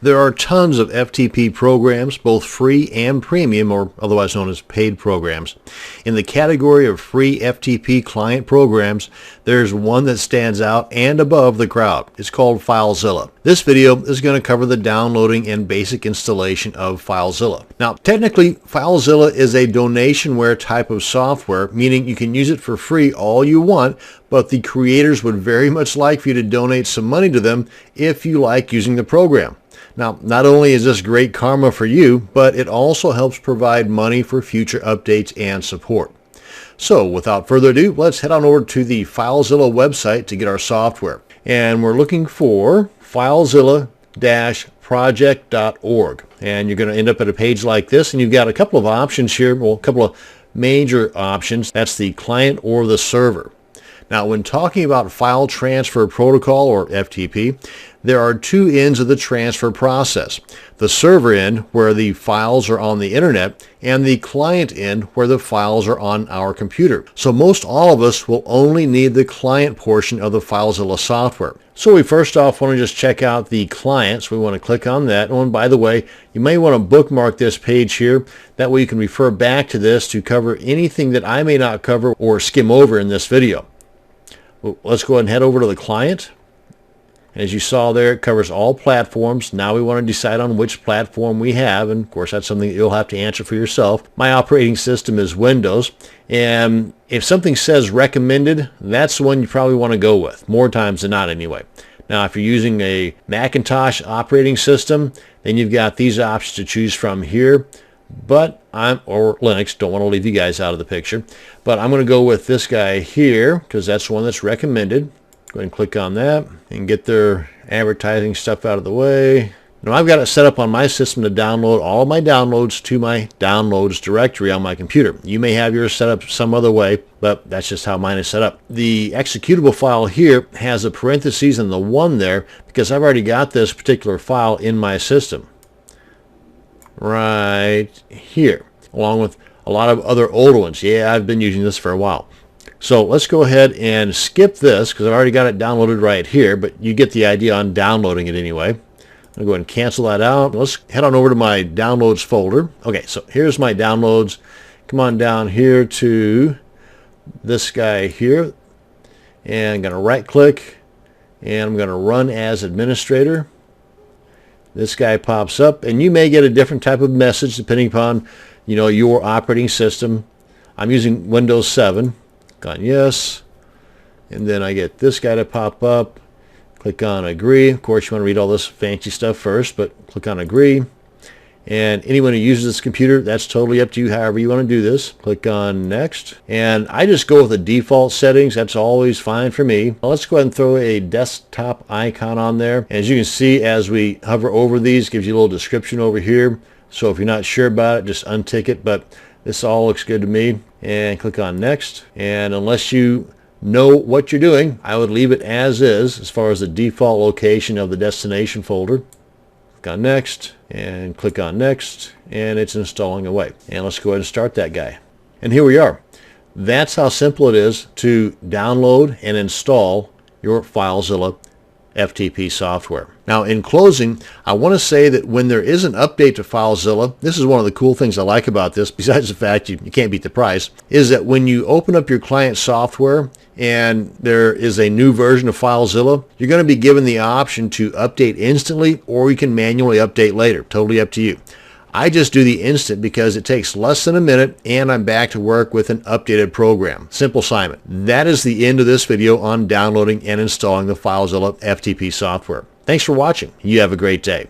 There are tons of FTP programs, both free and premium, or otherwise known as paid programs. In the category of free FTP client programs, there's one that stands out and above the crowd. It's called FileZilla. This video is going to cover the downloading and basic installation of FileZilla. Now, technically, FileZilla is a donationware type of software, meaning you can use it for free all you want, but the creators would very much like for you to donate some money to them if you like using the program. Now, not only is this great karma for you, but it also helps provide money for future updates and support. So without further ado, let's head on over to the FileZilla website to get our software. And we're looking for FileZilla-project.org. And you're going to end up at a page like this, and you've got a couple of options here, well, a couple of major options. That's the client or the server. Now, when talking about file transfer protocol, or FTP, there are two ends of the transfer process. The server end, where the files are on the internet, and the client end, where the files are on our computer. So most all of us will only need the client portion of the FileZilla software. So we first off want to just check out the client. So we want to click on that. And by the way, you may want to bookmark this page here. That way you can refer back to this to cover anything that I may not cover or skim over in this video. Well, let's go ahead and head over to the client. As you saw there, it covers all platforms. Now we want to decide on which platform we have, and of course that's something that you'll have to answer for yourself. My operating system is Windows, and if something says recommended, that's the one you probably want to go with, more times than not anyway. Now if you're using a Macintosh operating system, then you've got these options to choose from here. But or Linux, don't want to leave you guys out of the picture, but I'm going to go with this guy here because that's the one that's recommended. Go ahead and click on that and get their advertising stuff out of the way. Now I've got it set up on my system to download all of my downloads to my downloads directory on my computer. You may have yours set up some other way, but that's just how mine is set up. The executable file here has a parentheses and the 1 there because I've already got this particular file in my system. Right here, along with a lot of other old ones. Yeah, I've been using this for a while. So let's go ahead and skip this because I've already got it downloaded right here, but you get the idea on downloading it anyway. I'll go ahead and cancel that out. Let's head on over to my downloads folder. Okay, so here's my downloads. Come on down here to this guy here, and I'm going to right click and I'm going to run as administrator. This guy pops up, and you may get a different type of message depending upon, your operating system. I'm using Windows 7. Click on yes, and then I get this guy to pop up. Click on agree. Of course, you want to read all this fancy stuff first, but click on agree. And anyone who uses this computer, that's totally up to you, however you want to do this. Click on next. And I just go with the default settings. That's always fine for me. Now let's go ahead and throw a desktop icon on there. As you can see, as we hover over these, it gives you a little description over here. So if you're not sure about it, just untick it. But this all looks good to me. And click on next. And unless you know what you're doing, I would leave it as is as far as the default location of the destination folder. Click on next and click on next, and it's installing away. And let's go ahead and start that guy. And here we are. That's how simple it is to download and install your FileZilla FTP software. Now in closing, I want to say that when there is an update to FileZilla, this is one of the cool things I like about this, besides the fact you can't beat the price, is that when you open up your client software and there is a new version of FileZilla, you're going to be given the option to update instantly, or you can manually update later. Totally up to you. I just do the instant because it takes less than a minute and I'm back to work with an updated program. Simple Simon. That is the end of this video on downloading and installing the FileZilla FTP software. Thanks for watching. You have a great day.